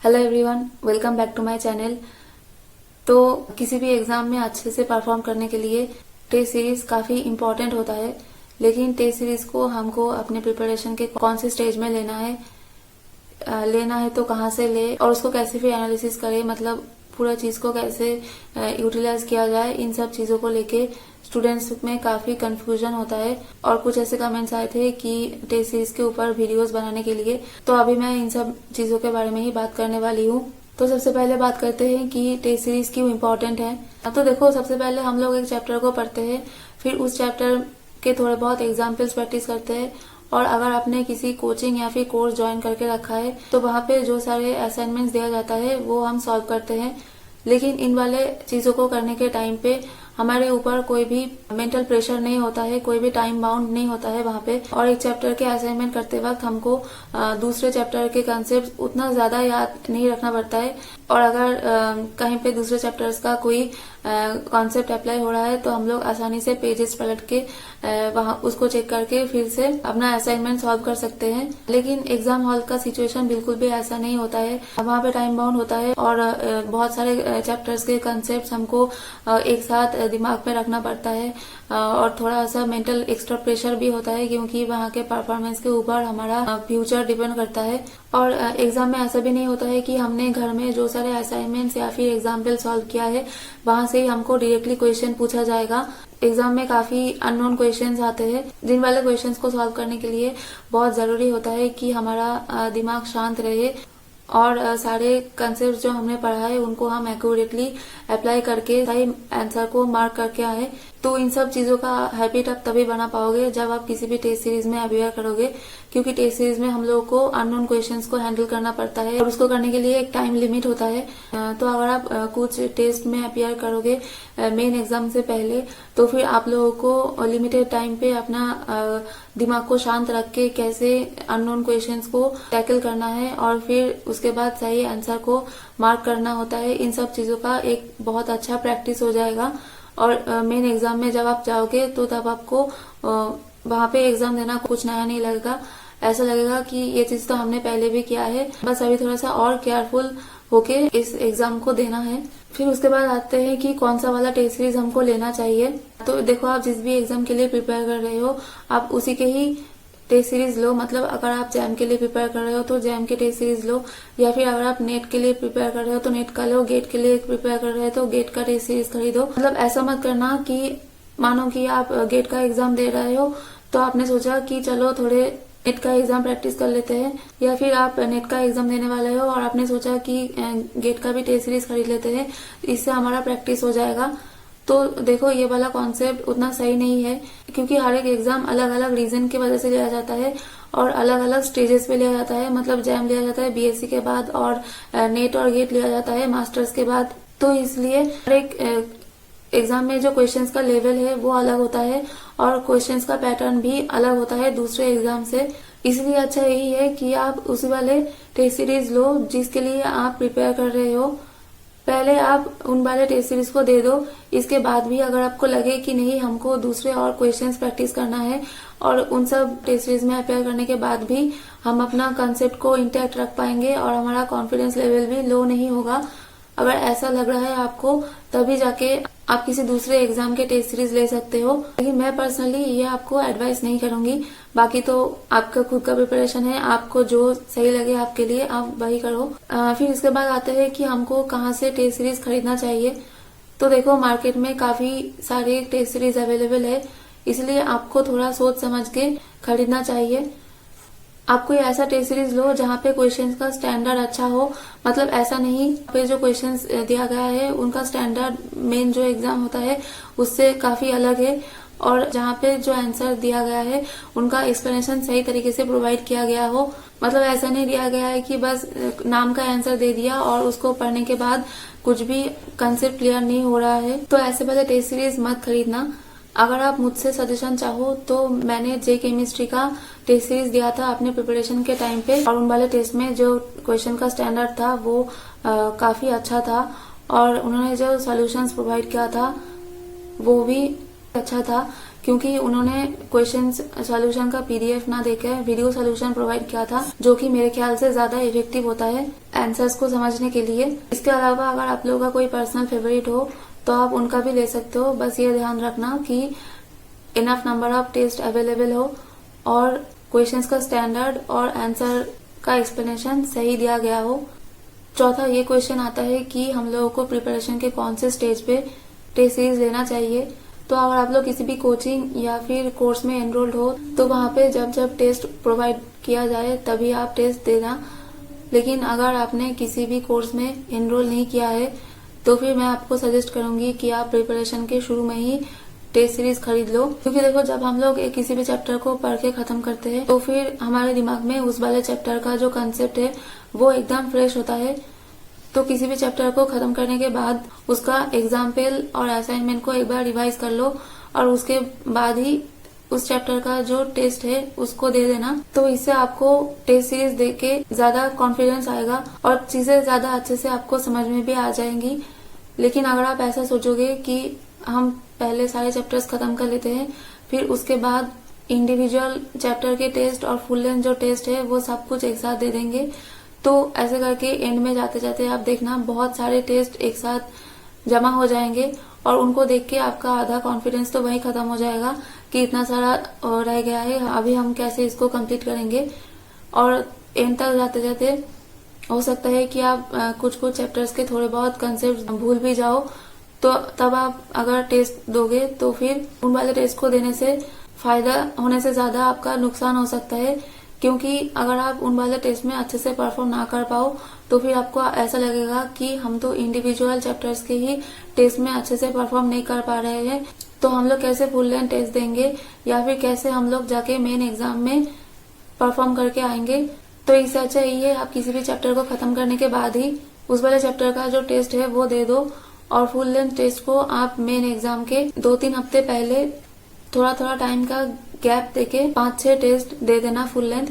Hello everyone, welcome back to my channel. तो किसी भी एग्जाम में अच्छे से परफॉर्म करने के लिए टेस्ट सीरीज काफी इम्पोर्टेंट होता है। लेकिन टेस्ट सीरीज को हमको अपने प्रिपरेशन के कौन से स्टेज में लेना है तो कहाँ से ले और उसको कैसे फिर एनालिसिस करे, मतलब पूरा चीज को कैसे यूटिलाइज किया जाए, इन सब चीजों को लेके स्टूडेंट्स में काफी कंफ्यूजन होता है। और कुछ ऐसे कमेंट्स आए थे कि टेस्ट सीरीज के ऊपर वीडियोस बनाने के लिए, तो अभी मैं इन सब चीजों के बारे में ही बात करने वाली हूँ। तो सबसे पहले बात करते हैं कि टेस्ट सीरीज क्यों इम्पोर्टेंट है। तो देखो, सबसे पहले हम लोग एक चैप्टर को पढ़ते हैं, फिर उस चैप्टर के थोड़े बहुत एग्जाम्पल्स प्रैक्टिस करते हैं। और अगर आपने किसी कोचिंग या फिर कोर्स ज्वाइन करके रखा है तो वहाँ पे जो सारे असाइनमेंट्स दिया जाता है वो हम सॉल्व करते हैं। लेकिन इन वाले चीजों को करने के टाइम पे हमारे ऊपर कोई भी मेंटल प्रेशर नहीं होता है, कोई भी टाइम बाउंड नहीं होता है वहाँ पे। और एक चैप्टर के असाइनमेंट करते वक्त हमको दूसरे चैप्टर के कंसेप्ट उतना ज्यादा याद नहीं रखना पड़ता है। और अगर कहीं पे दूसरे चैप्टर्स का कोई कॉन्सेप्ट अप्लाई हो रहा है तो हम लोग आसानी से पेजेस पलट के वहाँ उसको चेक करके फिर से अपना असाइनमेंट सॉल्व कर सकते हैं। लेकिन एग्जाम हॉल का सिचुएशन बिल्कुल भी ऐसा नहीं होता है। वहाँ पे टाइम बाउंड होता है और बहुत सारे चैप्टर्स के कंसेप्ट हमको एक साथ दिमाग में रखना पड़ता है। और थोड़ा सा मेंटल एक्स्ट्रा प्रेशर भी होता है, क्योंकि वहाँ के परफॉर्मेंस के ऊपर हमारा फ्यूचर डिपेंड करता है। और एग्जाम में ऐसा भी नहीं होता है कि हमने घर में जो सारे असाइनमेंट्स या फिर एग्जाम्पल सॉल्व किया है वहां से ही हमको डायरेक्टली क्वेश्चन पूछा जाएगा। एग्जाम में काफी अननोन क्वेश्चंस आते हैं, जिन वाले क्वेश्चंस को सॉल्व करने के लिए बहुत जरूरी होता है कि हमारा दिमाग शांत रहे और सारे कंसेप्ट जो हमने पढ़ा है उनको हम एक्यूरेटली अप्लाई करके सही आंसर को मार्क करके आए। तो इन सब चीजों का हैबिट आप तभी बना पाओगे जब आप किसी भी टेस्ट सीरीज में अपियर करोगे, क्योंकि टेस्ट सीरीज में हम लोगों को अननोन क्वेश्चंस को हैंडल करना पड़ता है और उसको करने के लिए एक टाइम लिमिट होता है। तो अगर आप कुछ टेस्ट में अपियर करोगे मेन एग्जाम से पहले, तो फिर आप लोगों को लिमिटेड टाइम पे अपना दिमाग को शांत रख के कैसे अननोन क्वेश्चंस को टैकल करना है और फिर उसके बाद सही आंसर को मार्क करना होता है। इन सब चीजों का एक बहुत अच्छा प्रैक्टिस हो जाएगा। और मेन एग्जाम में जब आप जाओगे तो तब आपको वहाँ पे एग्जाम देना कुछ नया नहीं लगेगा। ऐसा लगेगा कि ये चीज तो हमने पहले भी किया है, बस अभी थोड़ा सा और केयरफुल होके इस एग्जाम को देना है। फिर उसके बाद आते हैं कि कौन सा वाला टेस्ट सीरीज हमको लेना चाहिए। तो देखो, आप जिस भी एग्जाम के लिए प्रिपेयर कर रहे हो आप उसी के ही टेस्ट सीरीज लो। मतलब अगर आप जैम के लिए प्रिपेयर कर रहे हो तो जैम के टेस्ट सीरीज लो, या फिर अगर आप नेट के लिए प्रिपेयर कर रहे हो तो नेट का लो, गेट के लिए प्रिपेयर कर रहे हो तो गेट का टेस्ट सीरीज खरीदो। मतलब ऐसा मत करना कि मानो कि आप गेट का एग्जाम दे रहे हो तो आपने सोचा कि चलो थोड़े नेट का एग्जाम प्रैक्टिस कर लेते हैं, या फिर आप नेट का एग्जाम देने वाले हो और आपने सोचा कि गेट का भी टेस्ट सीरीज खरीद लेते हैं, इससे हमारा प्रैक्टिस हो जाएगा। तो देखो, ये वाला कॉन्सेप्ट उतना सही नहीं है, क्योंकि हर एक एग्जाम अलग अलग रीजन की वजह से लिया जाता है और अलग अलग स्टेजेस पे लिया जाता है। मतलब जैम लिया जाता है बीएससी के बाद और नेट और गेट लिया जाता है मास्टर्स के बाद। तो इसलिए हर एक एग्जाम में जो क्वेश्चंस का लेवल है वो अलग होता है और क्वेश्चंस का पैटर्न भी अलग होता है दूसरे एग्जाम से। इसलिए अच्छा यही है कि आप उसी वाले टेस्ट सीरीज लो जिसके लिए आप प्रिपेयर कर रहे हो। पहले आप उन वाले टेस्ट सीरीज को दे दो। इसके बाद भी अगर आपको लगे कि नहीं, हमको दूसरे और क्वेश्चंस प्रैक्टिस करना है और उन सब टेस्ट सीरीज में अपेयर करने के बाद भी हम अपना कंसेप्ट को इंटैक्ट रख पाएंगे और हमारा कॉन्फिडेंस लेवल भी लो नहीं होगा, अगर ऐसा लग रहा है आपको, तभी जाके आप किसी दूसरे एग्जाम के टेस्ट सीरीज ले सकते हो। लेकिन मैं पर्सनली ये आपको एडवाइस नहीं करूंगी। बाकी तो आपका खुद का प्रिपरेशन है, आपको जो सही लगे आपके लिए आप वही करो। फिर इसके बाद आते हैं कि हमको कहाँ से टेस्ट सीरीज खरीदना चाहिए। तो देखो, मार्केट में काफी सारे टेस्ट सीरीज अवेलेबल है, इसलिए आपको थोड़ा सोच समझ के खरीदना चाहिए। आप कोई ऐसा टेस्ट सीरीज लो जहाँ पे क्वेश्चंस का स्टैंडर्ड अच्छा हो। मतलब ऐसा नहीं पे जो क्वेश्चंस दिया गया है उनका स्टैंडर्ड मेन जो एग्जाम होता है उससे काफी अलग है, और जहाँ पे जो आंसर दिया गया है उनका एक्सप्लेनेशन सही तरीके से प्रोवाइड किया गया हो। मतलब ऐसा नहीं दिया गया है कि बस नाम का आंसर दे दिया और उसको पढ़ने के बाद कुछ भी कंसेप्ट क्लियर नहीं हो रहा है। तो ऐसे वाले टेस्ट सीरीज मत खरीदना। अगर आप मुझसे सजेशन चाहो तो मैंने जे केमिस्ट्री का टेस्ट सीरीज दिया था अपने प्रिपरेशन के टाइम पे, और उन वाले टेस्ट में जो क्वेश्चन का स्टैंडर्ड था वो काफी अच्छा था और उन्होंने जो सॉल्यूशंस प्रोवाइड किया था वो भी अच्छा था। क्योंकि उन्होंने क्वेश्चन सॉल्यूशन का पीडीएफ ना देकर वीडियो सॉल्यूशन प्रोवाइड किया था, जो कि मेरे ख्याल से ज्यादा इफेक्टिव होता है आंसर्स को समझने के लिए। इसके अलावा अगर आप लोगों का कोई पर्सनल फेवरेट हो तो आप उनका भी ले सकते हो। बस ये ध्यान रखना कि enough number of test available हो और क्वेश्चंस का स्टैंडर्ड और आंसर का एक्सप्लेनेशन सही दिया गया हो। चौथा ये क्वेश्चन आता है कि हम लोगों को प्रिपरेशन के कौन से स्टेज पे टेस्ट सीरीज लेना चाहिए। तो अगर आप लोग किसी भी कोचिंग या फिर कोर्स में एनरोल्ड हो तो वहां पे जब जब टेस्ट प्रोवाइड किया जाए तभी आप टेस्ट देना। लेकिन अगर आपने किसी भी कोर्स में एनरोल नहीं किया है तो फिर मैं आपको सजेस्ट करूंगी कि आप प्रिपरेशन के शुरू में ही टेस्ट सीरीज खरीद लो। क्योंकि देखो, जब हम लोग किसी भी चैप्टर को पढ़ के खत्म करते हैं तो फिर हमारे दिमाग में उस वाले चैप्टर का जो कंसेप्ट है वो एकदम फ्रेश होता है। तो किसी भी चैप्टर को खत्म करने के बाद उसका एग्जाम्पल और असाइनमेंट को एक बार रिवाइज कर लो और उसके बाद ही उस चैप्टर का जो टेस्ट है उसको दे देना। तो इससे आपको टेस्ट सीरीज दे के ज्यादा कॉन्फिडेंस आएगा और चीजें ज्यादा अच्छे से आपको समझ में भी आ जाएंगी। लेकिन अगर आप ऐसा सोचोगे कि हम पहले सारे चैप्टर्स खत्म कर लेते हैं, फिर उसके बाद इंडिविजुअल चैप्टर के टेस्ट और फुल लेंथ जो टेस्ट है वो सब कुछ एक साथ दे देंगे, तो ऐसे करके एंड में जाते जाते आप देखना बहुत सारे टेस्ट एक साथ जमा हो जाएंगे और उनको देख के आपका आधा कॉन्फिडेंस तो वही खत्म हो जाएगा कि इतना सारा रह गया है, अभी हम कैसे इसको कंप्लीट करेंगे। और एंड तक जाते जाते हो सकता है कि आप कुछ कुछ चैप्टर्स के थोड़े बहुत कंसेप्ट भूल भी जाओ। तो तब आप अगर टेस्ट दोगे तो फिर उन वाले टेस्ट को देने से फायदा होने से ज्यादा आपका नुकसान हो सकता है। क्योंकि अगर आप उन वाले टेस्ट में अच्छे से परफॉर्म ना कर पाओ तो फिर आपको ऐसा लगेगा कि हम तो इंडिविजुअल चैप्टर्स के ही टेस्ट में अच्छे से परफॉर्म नहीं कर पा रहे हैं, तो हम लोग कैसे फुल लेंथ टेस्ट देंगे या फिर कैसे हम लोग जाके मेन एग्जाम में परफॉर्म करके आएंगे। तो इससे अच्छा यही है आप किसी भी चैप्टर को खत्म करने के बाद ही उस वाले चैप्टर का जो टेस्ट है वो दे दो और फुल लेंथ टेस्ट को आप मेन एग्जाम के 2-3 हफ्ते पहले थोड़ा थोड़ा टाइम का गैप देके 5-6 टेस्ट दे देना फुल लेंथ।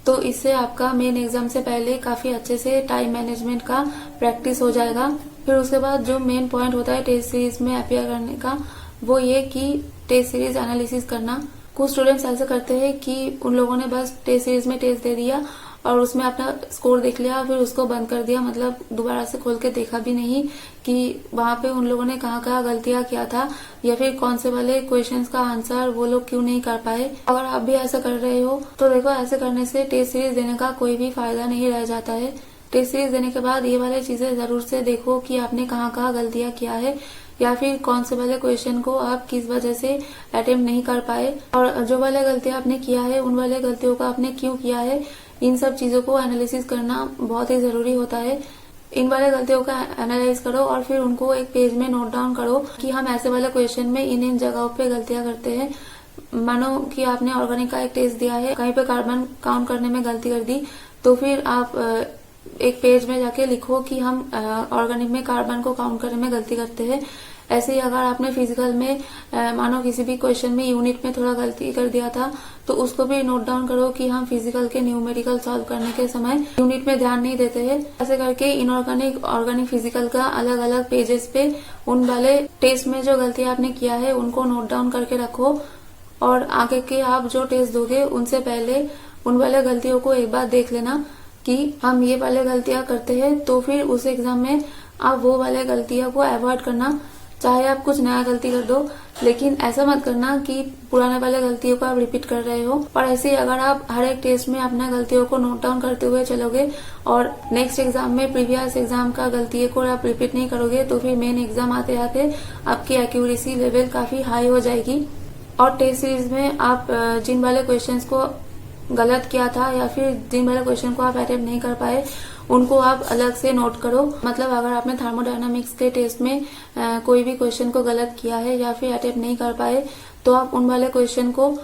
तो इससे आपका मेन एग्जाम से पहले काफी अच्छे से टाइम मैनेजमेंट का प्रैक्टिस हो जाएगा। फिर उसके बाद जो मेन पॉइंट होता है टेस्ट सीरीज में अपियर करने का वो ये कि टेस्ट सीरीज एनालिसिस करना। कुछ स्टूडेंट्स ऐसे करते हैं कि उन लोगों ने बस टेस्ट सीरीज में टेस्ट दे दिया और उसमें अपना स्कोर देख लिया, फिर उसको बंद कर दिया, मतलब दोबारा से खोल के देखा भी नहीं कि वहां पे उन लोगों ने कहाँ कहाँ गलतियां किया था या फिर कौन से वाले क्वेश्चंस का आंसर वो लोग क्यों नहीं कर पाए। अगर आप भी ऐसा कर रहे हो तो देखो, ऐसे करने से टेस्ट सीरीज देने का कोई भी फायदा नहीं रह जाता है। टेस्ट सीरीज देने के बाद ये वाली चीजें जरूर से देखो कि आपने कहाँ कहाँ गलतियां किया है या फिर कौन से वाले क्वेश्चन को आप किस वजह से अटेम्प्ट नहीं कर पाए और जो वाले गलतियां आपने किया है उन वाले गलतियों का आपने क्यों किया है। इन सब चीजों को एनालिसिस करना बहुत ही जरूरी होता है। इन वाले गलतियों का एनालाइज करो और फिर उनको एक पेज में नोट डाउन करो कि हम ऐसे वाले क्वेश्चन में इन जगहों पे गलतियां करते हैं। मानो कि आपने ऑर्गेनिक का एक टेस्ट दिया है, कहीं पे कार्बन काउंट करने में गलती कर दी, तो फिर आप एक पेज में जाके लिखो कि हम ऑर्गेनिक में कार्बन को काउंट करने में गलती करते हैं। ऐसे ही अगर आपने फिजिकल में मानो किसी भी क्वेश्चन में यूनिट में थोड़ा गलती कर दिया था तो उसको भी नोट डाउन करो कि हम फिजिकल के न्यूमेरिकल सॉल्व करने के समय यूनिट में ध्यान नहीं देते हैं। ऐसे करके इनऑर्गेनिक, ऑर्गेनिक, फिजिकल का अलग अलग पेजेस पे उन वाले टेस्ट में जो गलतियां आपने किया है उनको नोट डाउन करके रखो और आगे के आप जो टेस्ट दोगे उनसे पहले उन वाले गलतियों को एक बार देख लेना कि हम ये वाले गलतियां करते हैं, तो फिर उस एग्जाम में आप वो वाले गलतियों को अवॉइड करना। चाहे आप कुछ नया गलती कर दो, लेकिन ऐसा मत करना कि पुराने वाले गलतियों को आप रिपीट कर रहे हो। और ऐसे ही अगर आप हर एक टेस्ट में अपना गलतियों को नोट डाउन करते हुए चलोगे और नेक्स्ट एग्जाम में प्रीवियस एग्जाम का गलतियों को आप रिपीट नहीं करोगे तो फिर मेन एग्जाम आते आते आपकी एक्यूरेसी लेवल काफी हाई हो जाएगी। और टेस्ट सीरीज में आप जिन वाले क्वेश्चंस को गलत किया था या फिर जिन वाले क्वेश्चन को आप अटेम्प्ट नहीं कर पाए उनको आप अलग से नोट करो। मतलब अगर आपने थर्मोडायनामिक्स के टेस्ट में कोई भी क्वेश्चन को गलत किया है या फिर अटेम्प्ट नहीं कर पाए तो आप उन वाले क्वेश्चन को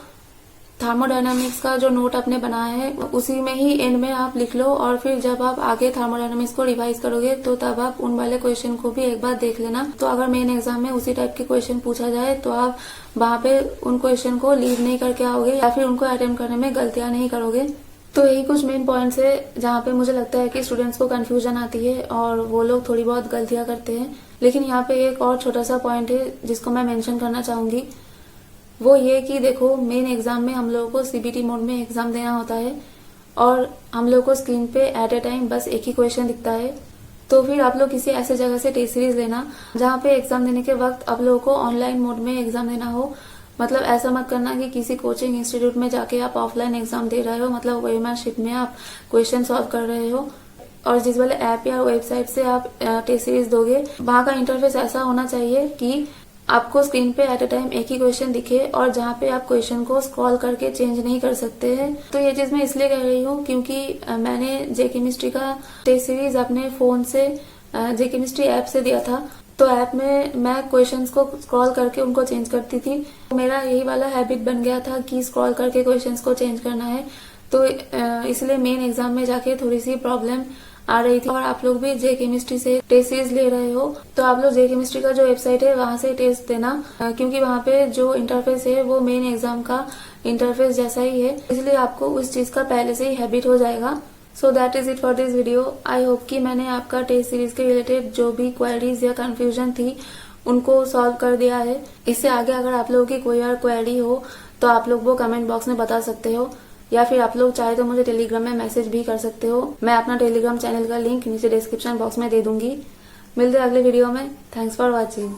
थर्मोडायनामिक्स का जो नोट आपने बनाया है उसी में ही एंड में आप लिख लो और फिर जब आप आगे थर्मोडायनामिक्स को रिवाइज करोगे तो तब आप उन वाले क्वेश्चन को भी एक बार देख लेना। तो अगर मेन एग्जाम में उसी टाइप के क्वेश्चन पूछा जाए तो आप वहां पे उन क्वेश्चन को लीव नहीं करके आओगे या फिर उनको अटेम्प्ट करने में गलतियां नहीं करोगे। तो यही कुछ मेन पॉइंट्स है जहाँ पे मुझे लगता है कि स्टूडेंट्स को कंफ्यूजन आती है और वो लोग थोड़ी बहुत गलतियां करते हैं। लेकिन यहाँ पे एक और छोटा सा पॉइंट है जिसको मैं मेंशन करना चाहूंगी, वो ये कि देखो, मेन एग्जाम में हम लोगों को सीबीटी मोड में एग्जाम देना होता है और हम लोग को स्क्रीन पे एट ए टाइम बस एक ही क्वेश्चन दिखता है। तो फिर आप लोग किसी ऐसे जगह से टेस्ट सीरीज लेना जहाँ पे एग्जाम देने के वक्त आप लोगों को ऑनलाइन मोड में एग्जाम देना हो। मतलब ऐसा मत करना कि किसी कोचिंग इंस्टीट्यूट में जाके आप ऑफलाइन एग्जाम दे रहे हो, मतलब वेबमार में आप क्वेश्चन सॉल्व कर रहे हो, और जिस वाले ऐप या वेबसाइट से आप टेस्ट सीरीज दोगे वहां का इंटरफेस ऐसा होना चाहिए कि आपको स्क्रीन पे एट अ टाइम एक ही क्वेश्चन दिखे और जहाँ पे आप क्वेश्चन को स्क्रॉल करके चेंज नहीं कर सकते हैं। तो ये चीज मैं इसलिए कह रही हूँ क्योंकि मैंने जे केमिस्ट्री का टेस्ट सीरीज अपने फोन से जे केमिस्ट्री ऐप से दिया था। तो ऐप में मैं क्वेश्चंस को स्क्रॉल करके उनको चेंज करती थी। मेरा यही वाला हैबिट बन गया था कि स्क्रॉल करके क्वेश्चंस को चेंज करना है। तो इसलिए मेन एग्जाम में जाके थोड़ी सी प्रॉब्लम आ रही थी। और आप लोग भी जे केमिस्ट्री से टेस्ट सीरीज ले रहे हो तो आप लोग जे केमिस्ट्री का जो वेबसाइट है वहां से टेस्ट देना, क्योंकि वहां पे जो इंटरफेस है वो मेन एग्जाम का इंटरफेस जैसा ही है, इसलिए आपको उस चीज का पहले से ही हैबिट हो जाएगा। So that is it for this video. I hope कि मैंने आपका टेस्ट सीरीज के रिलेटेड जो भी क्वेरीज या कंफ्यूजन थी उनको सॉल्व कर दिया है। इससे आगे अगर आप लोगों की कोई और क्वेरी हो तो आप लोग वो कमेंट बॉक्स में बता सकते हो, या फिर आप लोग चाहे तो मुझे टेलीग्राम में मैसेज भी कर सकते हो। मैं अपना टेलीग्राम चैनल का लिंक नीचे डिस्क्रिप्शन बॉक्स में दे दूंगी। मिलते हैं अगले वीडियो में। Thanks for watching.